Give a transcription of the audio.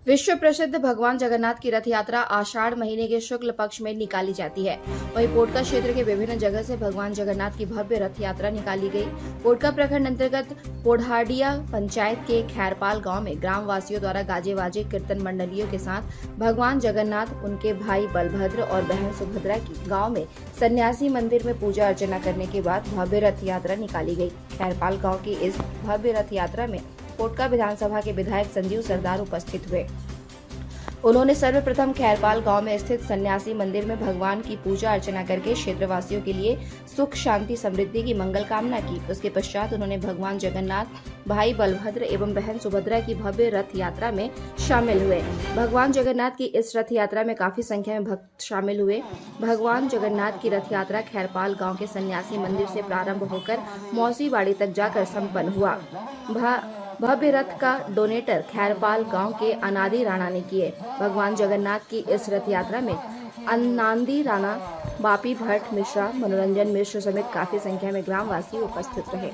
विश्व प्रसिद्ध भगवान जगन्नाथ की रथ यात्रा आषाढ़ महीने के शुक्ल पक्ष में निकाली जाती है। वहीं पोटका क्षेत्र के विभिन्न जगह से भगवान जगन्नाथ की भव्य रथ यात्रा निकाली गई। पोटका प्रखंड अंतर्गत पोढ़ाडिया पंचायत के खैरपाल गांव में ग्राम वासियों द्वारा गाजे बाजे कीर्तन मंडलियों के साथ भगवान जगन्नाथ, उनके भाई बलभद्र और बहन सुभद्रा की गाँव में सन्यासी मंदिर में पूजा अर्चना करने के बाद भव्य रथ यात्रा निकाली गई। खैरपाल गाँव की इस भव्य रथ यात्रा में पोटका विधानसभा के विधायक संजीव सरदार उपस्थित हुए। उन्होंने सर्वप्रथम खैरपाल गांव में स्थित सन्यासी मंदिर में भगवान की पूजा अर्चना करके क्षेत्रवासियों के लिए सुख, शांति, समृद्धि की मंगल कामना की। उसके पश्चात उन्होंने भगवान जगन्नाथ, भाई बलभद्र एवं बहन सुभद्रा की भव्य रथ यात्रा में शामिल हुए। भगवान जगन्नाथ की इस रथ यात्रा में काफी संख्या में भक्त शामिल हुए। भगवान जगन्नाथ की रथ यात्रा खैरपाल गाँव के सन्यासी मंदिर से प्रारंभ होकर मौसीबाड़ी तक जाकर संपन्न हुआ। भव्य रथ का डोनेटर खैरपाल गांव के अनादि राणा ने किए। भगवान जगन्नाथ की इस रथ यात्रा में अनादि राणा, बापी भट्ट मिश्रा, मनोरंजन मिश्र समेत काफी संख्या में ग्रामवासी उपस्थित रहे।